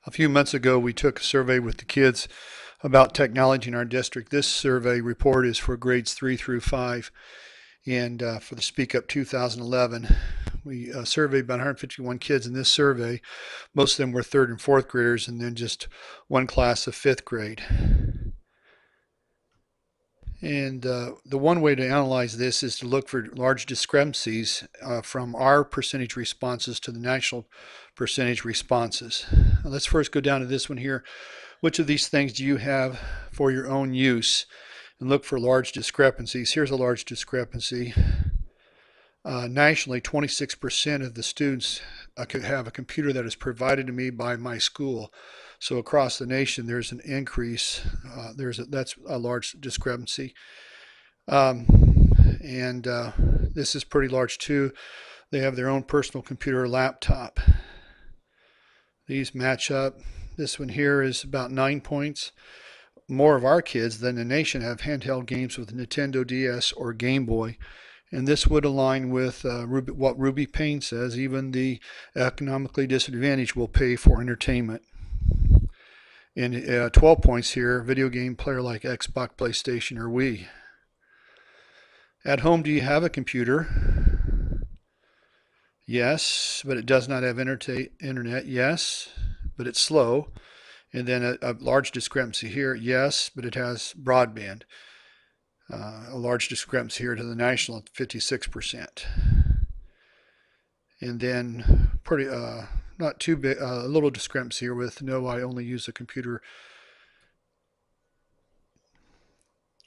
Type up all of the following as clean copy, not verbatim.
A few months ago, we took a survey with the kids about technology in our district. This survey report is for grades 3 through 5, and for the Speak Up 2011. We surveyed about 151 kids in this survey. Most of them were third and fourth graders, and then just one class of fifth grade. And the one way to analyze this is to look for large discrepancies from our percentage responses to the national percentage responses. Now, let's first go down to this one here. Which of these things do you have for your own use? And look for large discrepancies. Here's a large discrepancy. Nationally, 26% of the students could have a computer that is provided to me by my school. So across the nation, there's an increase. That's a large discrepancy. And this is pretty large too. They have their own personal computer or laptop. These match up. This one here is about 9 points. More of our kids than the nation have handheld games with Nintendo DS or Game Boy. And this would align with what Ruby Payne says, even the economically disadvantaged will pay for entertainment. And 12 points here, video game player like Xbox, PlayStation, or Wii. At home, do you have a computer? Yes, but it does not have internet. Yes, but it's slow. And then a large discrepancy here. Yes, but it has broadband. A large discrepancy here to the national at 56%. And then pretty not too big, a little discrepancy here with no, I only use a computer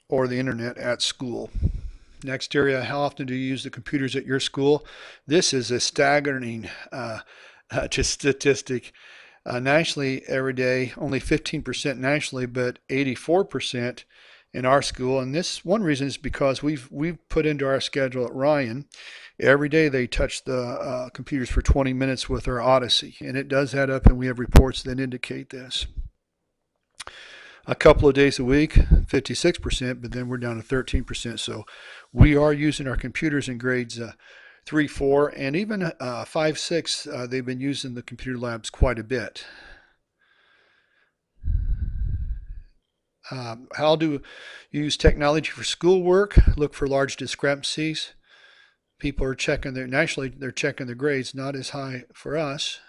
or the internet at school. Next area, how often do you use the computers at your school? This is a staggering statistic. Nationally, every day, only 15% nationally, but 84% in our school. And this one reason is because we've put into our schedule at Ryan, every day they touch the computers for 20 minutes with our Odyssey. And it does add up, and we have reports that indicate this. A couple of days a week, 56%, but then we're down to 13%. So we are using our computers in grades 3, 4, and even 5, 6. They've been using the computer labs quite a bit. How do you use technology for schoolwork? Look for large discrepancies. People are checking nationally, they're checking their grades, not as high for us.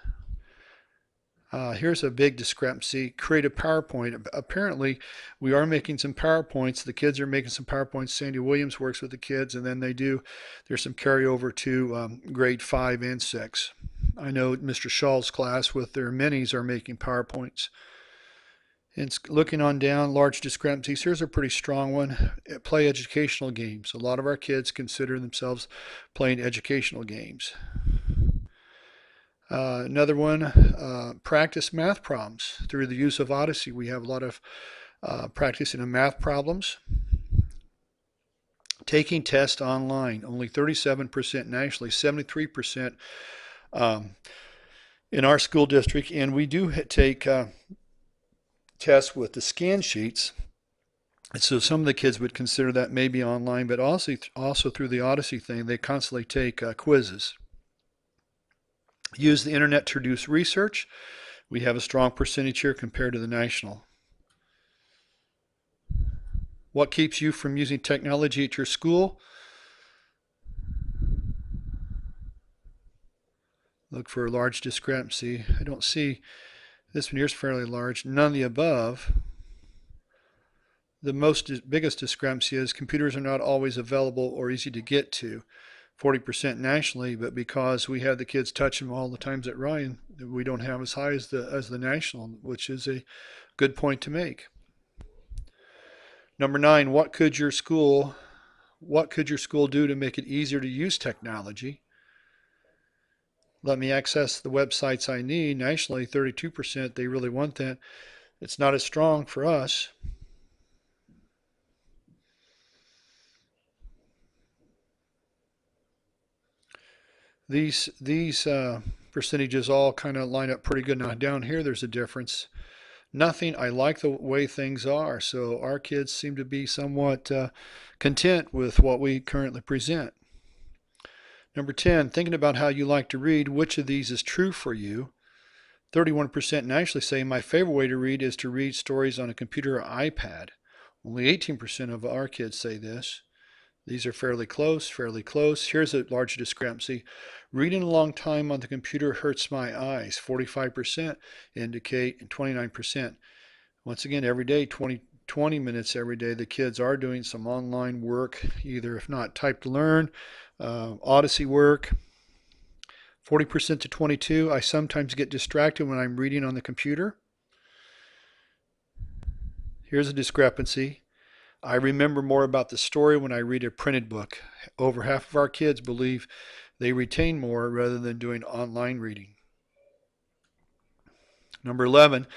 Here's a big discrepancy. Create a PowerPoint. Apparently, we are making some PowerPoints. The kids are making some PowerPoints. Sandy Williams works with the kids, and then there's some carryover to grade 5 and 6. I know Mr. Schall's class with their minis are making PowerPoints. And looking on down, large discrepancies. Here's a pretty strong one. Play educational games. A lot of our kids consider themselves playing educational games. Another one, practice math problems through the use of Odyssey. We have a lot of practicing of math problems. Taking tests online, only 37% nationally, 73% in our school district. And we do take tests with the scan sheets. And so some of the kids would consider that maybe online, but also through the Odyssey thing, they constantly take quizzes. Use the internet to reduce research. We have a strong percentage here compared to the national. What keeps you from using technology at your school? Look for a large discrepancy. I don't see, this one here is fairly large. None of the above. The biggest discrepancy is computers are not always available or easy to get to. 40% nationally, but because we have the kids touch them all the times at Ryan, we don't have as high as the national, which is a good point to make. Number 9, what could your school do to make it easier to use technology? Let me access the websites I need. Nationally, 32%, they really want that. It's not as strong for us. These percentages all kind of line up pretty good. Now down here there's a difference. Nothing, I like the way things are. So our kids seem to be somewhat content with what we currently present. Number 10, thinking about how you like to read, which of these is true for you? 31% nationally say my favorite way to read is to read stories on a computer or iPad. Only 18% of our kids say this. These are fairly close, fairly close. Here's a large discrepancy. Reading a long time on the computer hurts my eyes. 45% indicate, and 29%. Once again, every day, 20 minutes every day, the kids are doing some online work, either if not type to learn, Odyssey work. 40% to 22, I sometimes get distracted when I'm reading on the computer. Here's a discrepancy. I remember more about the story when I read a printed book. Over half of our kids believe they retain more rather than doing online reading. Number 11,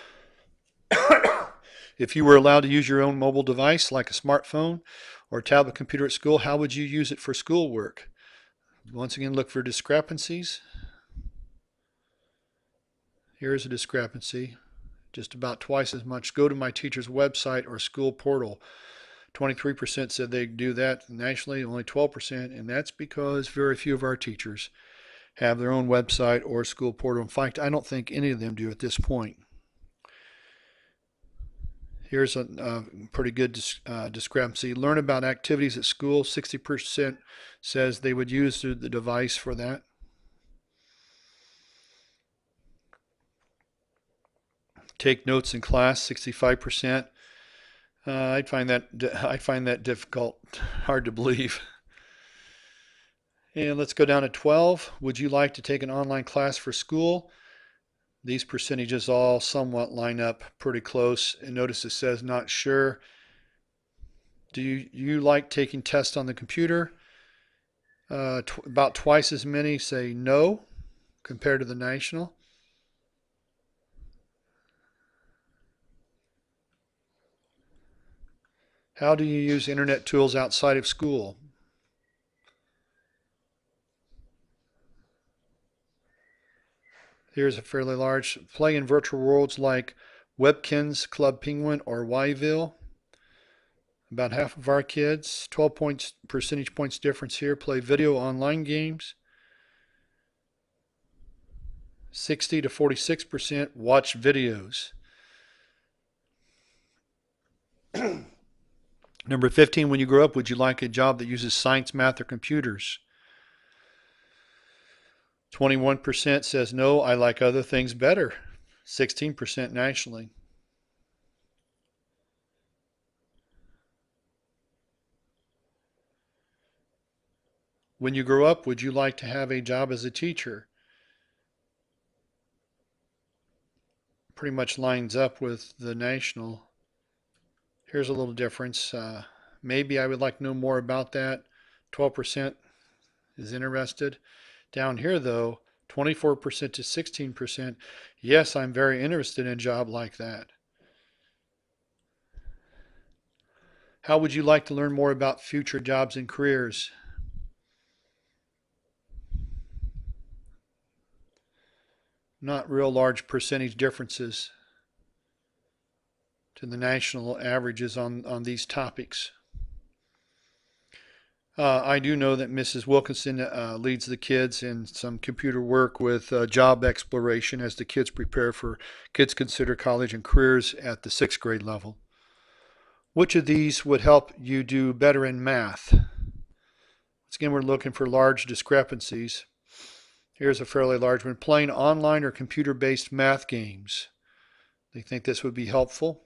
if you were allowed to use your own mobile device like a smartphone or tablet computer at school, how would you use it for schoolwork? Once again, look for discrepancies. Here's a discrepancy. Just about twice as much. Go to my teacher's website or school portal. 23% said they do that nationally, only 12%, and that's because very few of our teachers have their own website or school portal. In fact, I don't think any of them do at this point. Here's a pretty good discrepancy. Learn about activities at school. 60% says they would use the device for that. Take notes in class. 65%. I find that difficult, hard to believe. And let's go down to 12. Would you like to take an online class for school? These percentages all somewhat line up pretty close. And notice it says not sure. Do you like taking tests on the computer? About twice as many say no compared to the national. How do you use internet tools outside of school? Here's a fairly large. Play in virtual worlds like Webkinz, Club Penguin, or Yville. About half of our kids, 12 percentage points difference here, play video online games. 60 to 46% watch videos. Number 15, when you grow up, would you like a job that uses science, math, or computers? 21% says no, I like other things better. 16% nationally. When you grow up, would you like to have a job as a teacher? Pretty much lines up with the national. Here's a little difference. Maybe I would like to know more about that. 12% is interested. Down here, though, 24% to 16%. Yes, I'm very interested in a job like that. How would you like to learn more about future jobs and careers? Not real large percentage differences to the national averages on these topics. I do know that Mrs. Wilkinson leads the kids in some computer work with job exploration as the kids prepare for Kids Consider College and Careers at the 6th grade level. Which of these would help you do better in math? Once again, we're looking for large discrepancies. Here's a fairly large one. Playing online or computer-based math games. They think this would be helpful.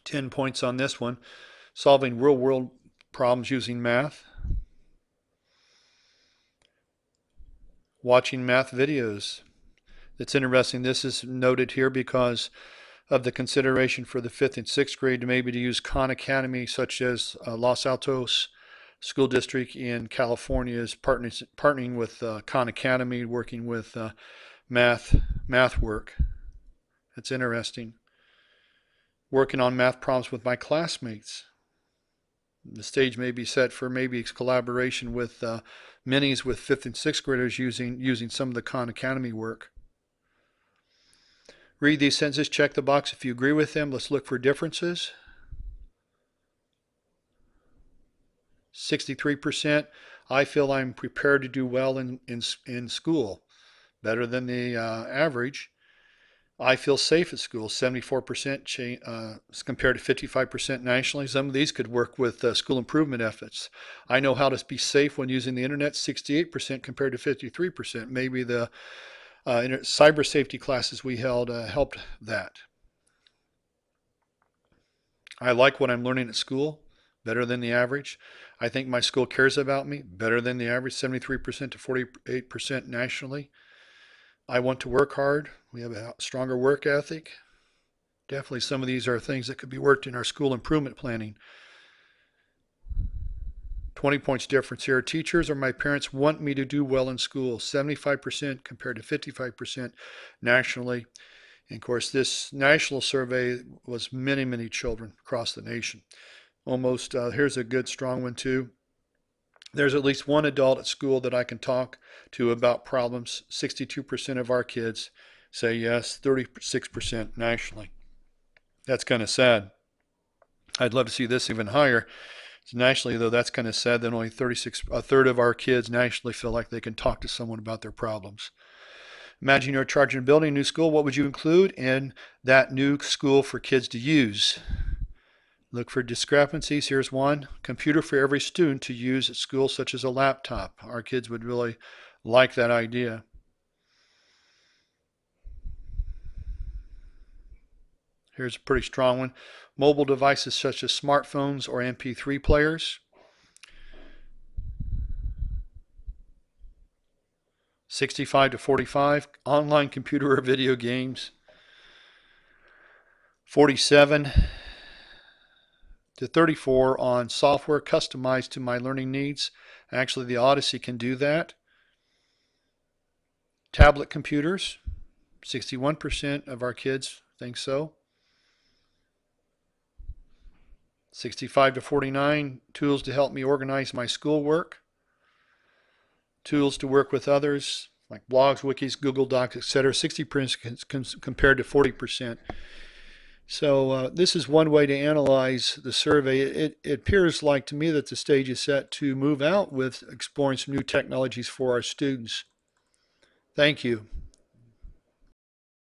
10 points on this one. Solving real-world problems using math. Watching math videos. It's interesting. This is noted here because of the consideration for the 5th and 6th grade to maybe to use Khan Academy, such as Los Altos School District in California is partnering with Khan Academy, working with math work. That's interesting. Working on math problems with my classmates. The stage may be set for maybe collaboration with minis with 5th and 6th graders using some of the Khan Academy work. Read these sentences, check the box if you agree with them. Let's look for differences. 63%. I feel I'm prepared to do well in school, better than the average. I feel safe at school, 74% compared to 55% nationally. Some of these could work with school improvement efforts. I know how to be safe when using the internet, 68% compared to 53%. Maybe the cyber safety classes we held helped that. I like what I'm learning at school, better than the average. I think my school cares about me, better than the average, 73% to 48% nationally. I want to work hard. We have a stronger work ethic. Definitely some of these are things that could be worked in our school improvement planning. 20 points difference here. Teachers or my parents want me to do well in school, 75% compared to 55% nationally. And of course, this national survey was many, many children across the nation. Almost, here's a good strong one too. There's at least one adult at school that I can talk to about problems. 62% of our kids say yes, 36% nationally. That's kind of sad. I'd love to see this even higher. Nationally, though, that's kind of sad that only 36, a third of our kids nationally feel like they can talk to someone about their problems. Imagine you're in charge of building a new school. What would you include in that new school for kids to use? Look for discrepancies. Here's one. Computer for every student to use at school, such as a laptop. Our kids would really like that idea. Here's a pretty strong one. Mobile devices such as smartphones or MP3 players. 65 to 45, online computer or video games. 47 to 34 on software customized to my learning needs. Actually, the Odyssey can do that. Tablet computers, 61% of our kids think so. 65 to 49, tools to help me organize my schoolwork. Tools to work with others, like blogs, wikis, Google Docs, etc. 60% compared to 40%. So this is one way to analyze the survey. It appears like to me that the stage is set to move out with exploring some new technologies for our students. Thank you.